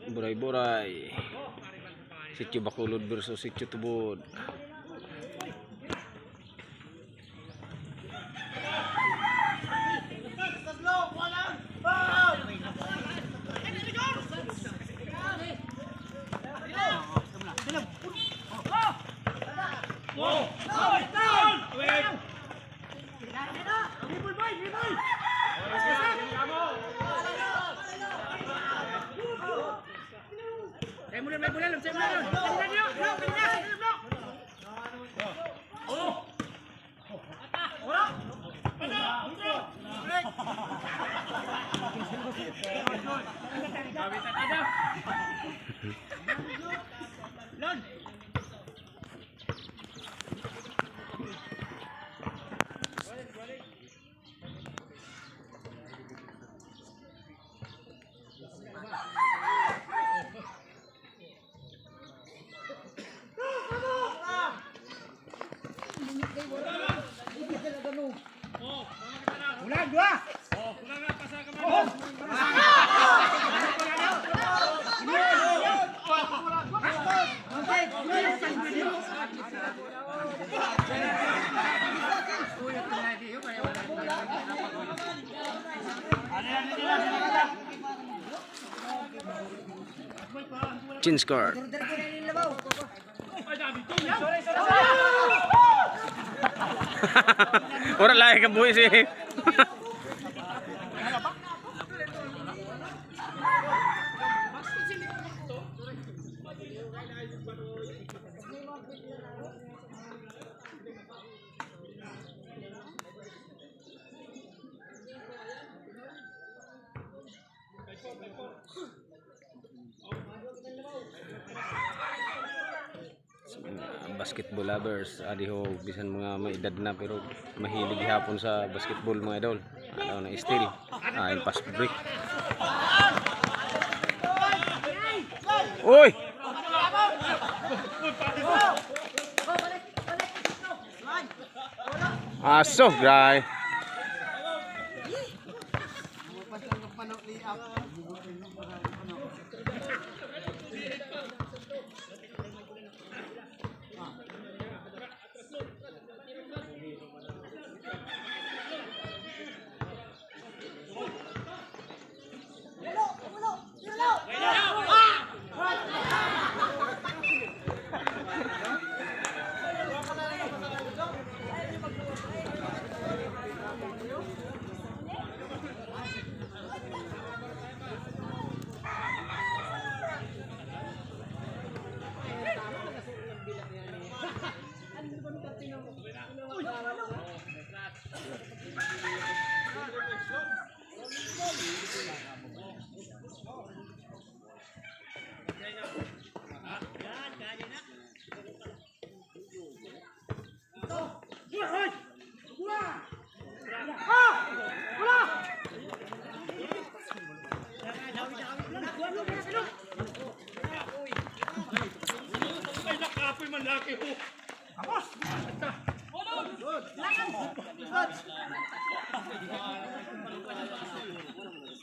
Buray-buray. Sitio Bacolod versus Sitio Tubod. Chin score. Orang lain ke buih sih. Basketball lovers, adiho bisan mga may edad na pero mahilig hapon sa basketball mga idol. Ano na steal. Yung pass break. Uy! Aso, guy.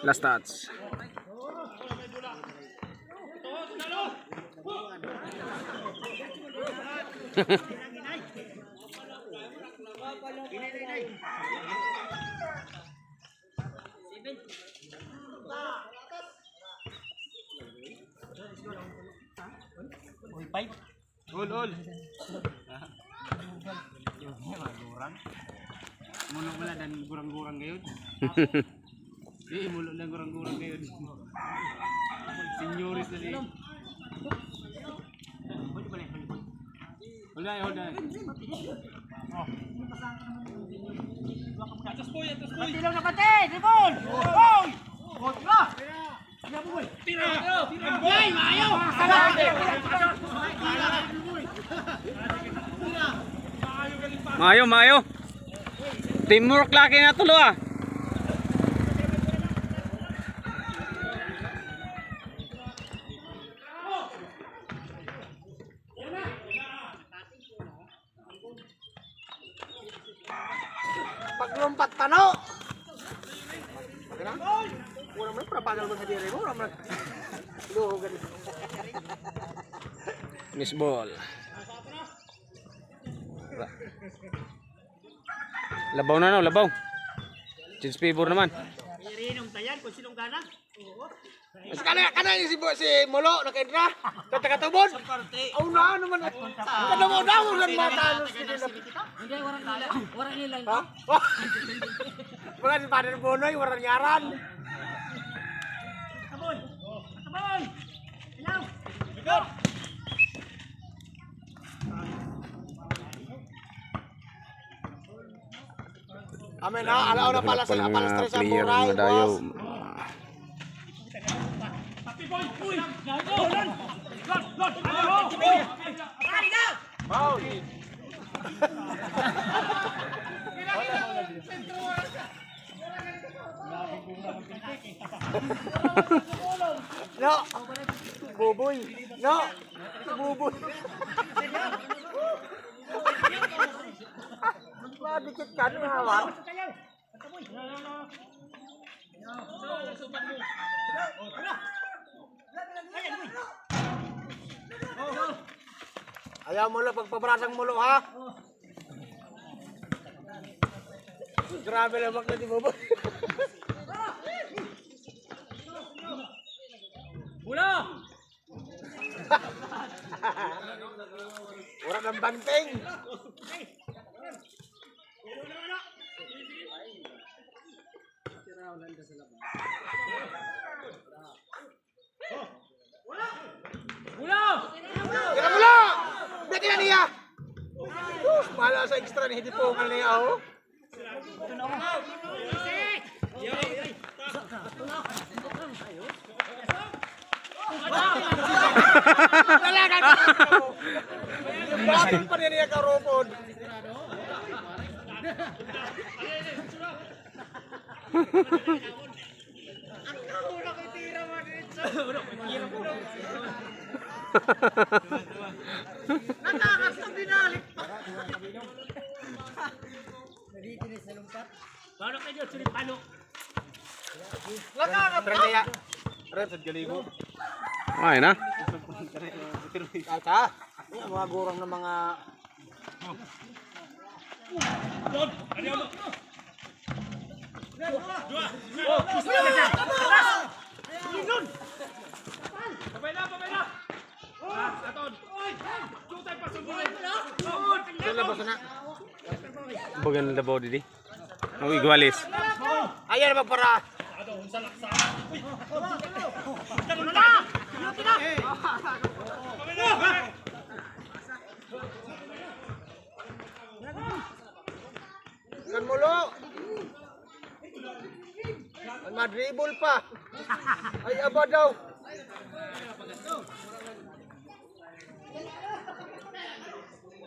Last touch. Ul. Mulok wala dan gurang-gurang ngayon. Mulok lang gurang-gurang ngayon. Senyoris na rin. Hold on. Atas boy. Pati lang na pati! Ribon! Boy! Tira! Boy! Mayo! Teamwork laki na tulo ah! Paglompat tano. Kurang pernah pagal mo sa diri mo, Miss ball. Labaw na no, labaw. Change favor naman. Irinong tayan kung sinong gana. Mas kana si Molo nakaidra. Tatakatubon. Oh na naman. Kada mo daw lang mata. Hindi, warang nila. Ha? Wala si Padre Bonoy, warang yaran. Taboy! Taboy! Ilaw! Amen na, alaw na pala sa mga sa player Buray. ng Madayo. No. Buboy. No. Buboy. Madikit ka na hawak. Ayaw mo lang pagpabrasang mulo ha. Grabe lang bakit di Buboy. Bula! Wala ng banteng. Bula! Kaya mula! Dati na niya! Mahala sa extra ni hindi po niya oh. Talaga ka! Bakit pa niya karupon? Nakakas na binalik pa. Paano kayo sulipalo? Nakakas na kaya. Red sa galigo. Ay na. Kata. Mga gurang ng mga Bagan na dabaw didi. Oh, igualis. ayan magpara. Kan mulo. Ang madribble pa. Ay aba daw.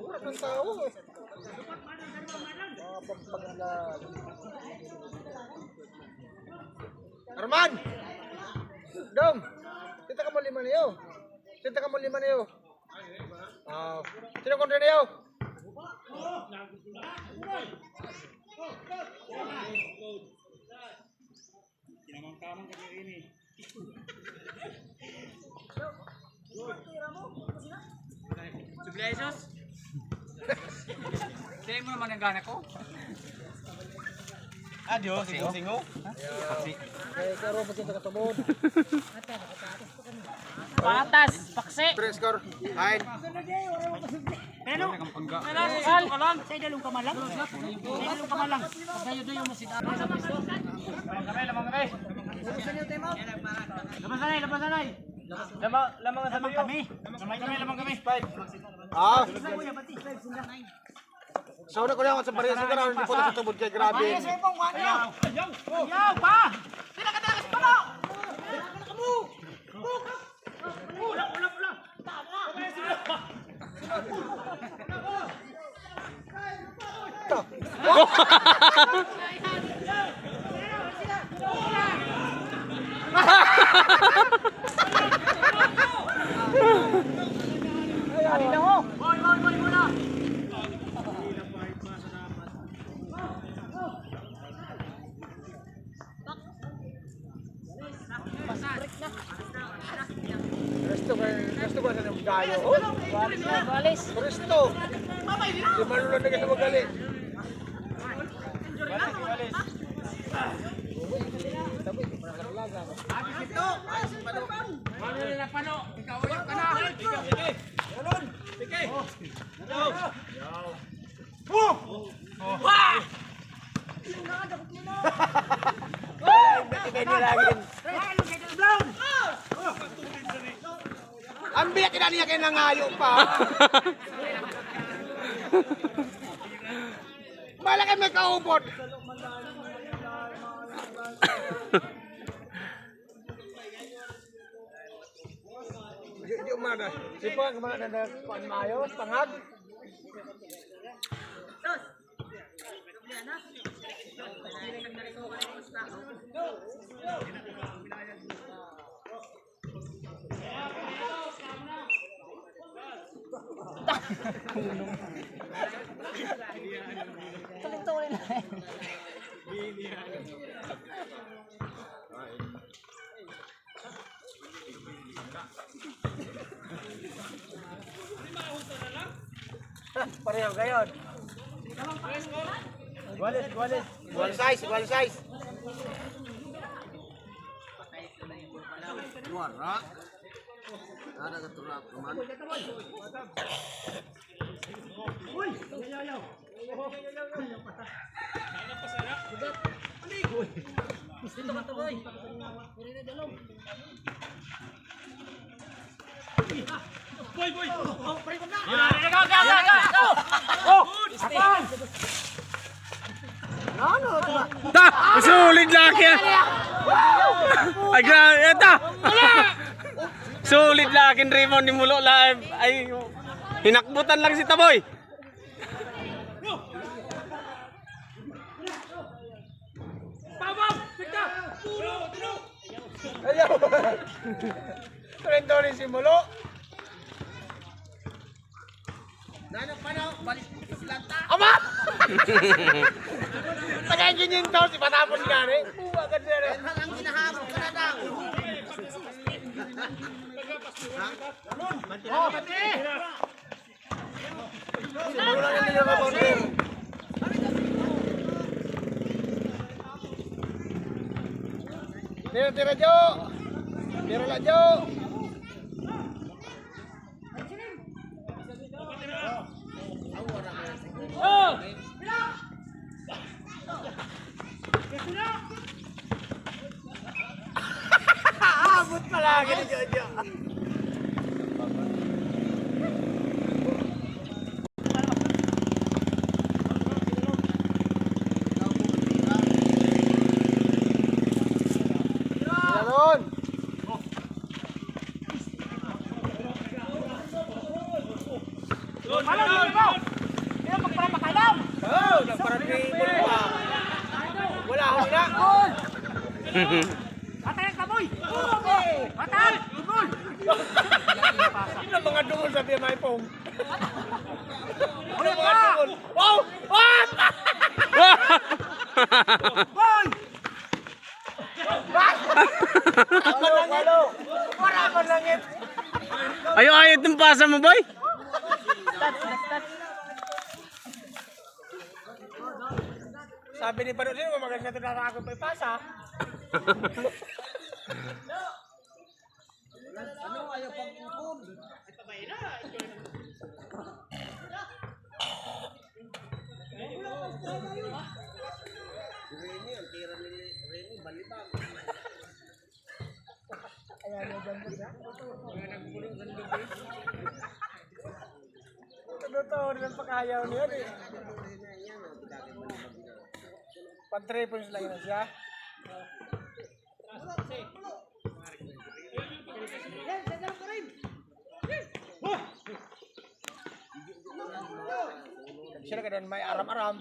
Wala kang tao. Arman! Dom! Kita ka mo lima niyo. Kita ka mo lima niyo. Sino kontra niyo? Sublaisos? Sa'yo mo naman ang gana ko? Adios, singo-singo. Kaya karo pa kita katubod. Patas! Paksi! Press score. Hide. Pero, sal ka lang. Sa'yo dalong kamalang. Sa'yo dalong kamalang. Pagdayo-dayo mo si Dara. Lamang kami. Labasanay. Lamang kami. Lamang kami. Ah. Sauna ko lang sa Maria Sigara, hindi po sa tubod kay grabe. Ayaw pa! Pinakatakas pa na! Ulang! Ari na ho! Boy, muna! Break na. Gusto ko sa ng gayo. Walis. Kristo. Si Manulan na kasi magaling. Ang biyak na niya kayo nangayo pa. Malaki may kaupot. Di umada. Sipa kemana ada kuan mayo pangag. Tuloy-tuloy na. Pareho gayon. Iguales. Igual size. Wara. Ada keturak teman. Dito ka to, boy. Puri na dalong. Boy. Oh, pare ko na. Go. Oh, apan. Ano tuh? Ta! Sulit laki yan! Ay, grabe! Eta! Sulit laki Raymond ni Mulo live. Ay, hinakbutan lang si Taboy. Ayaw. Trento rin si Mulo. Nano pa na, balik islanta. Ama! Tagay ganyan daw si patapon gani. Buwa ka dere. Ang ginahamon ka na daw. Oh, pati. Mulo lang yung mga boundary. Tira Jo. Tira lah Jo. Oh. Abot pala gini Jo. Wala ako nila. Atayan ka, boy. Atayan. Gol. Ano mga dungol sa may pong? Ano mga dungol? Wow! What? Boy! Halo. Wala ko langit. Ayaw itong pasa mo, boy. Sabi ni Pano, sino magaling na ito na ako pa ipasa? Ano ayaw pang kupon? Reni, ang tira ni Reni, balibang. Ayan, may ganda siya. Nagpulong sa lubi. Totoo rin ang pakayaw niya eh. Pag-3 lang yun siya. Sila ka din may aram-aram.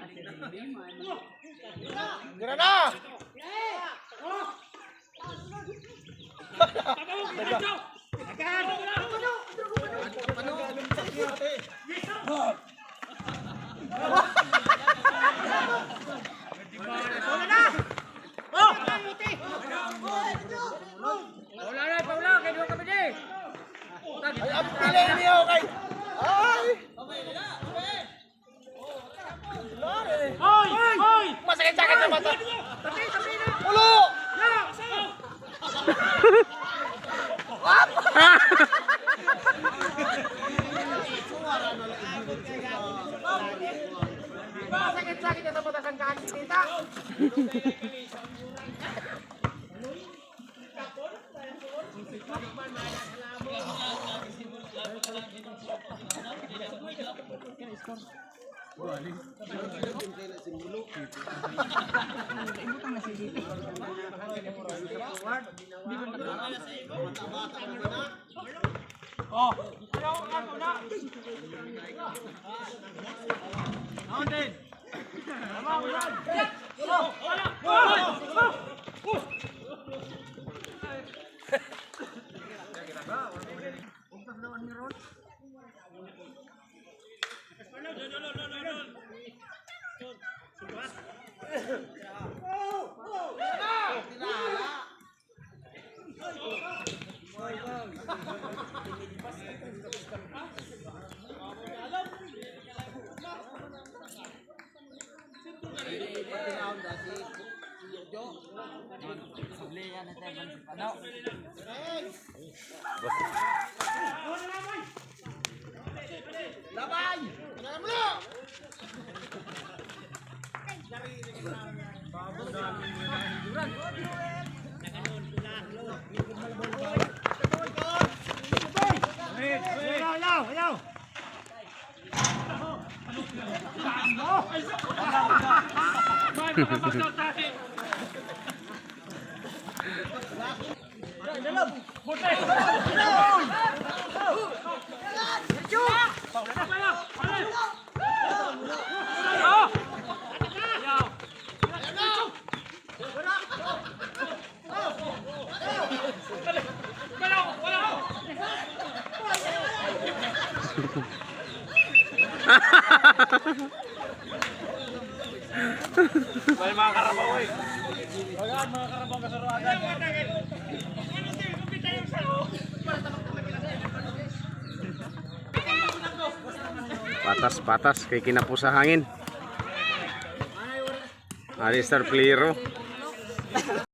Gira na! kayo niyo kay. Ay! Hoy! Hoy! Masakit-sakit na mata. Ulo! Masakit-sakit na sa mata kang kakita. Oh, ayaw ako na. Ako din. Tama mo yan. Labay! Tingnan mo na! Ayaw! May mga karabaw eh. Patas-patas kay kinapo sa hangin. Alistair Pliro.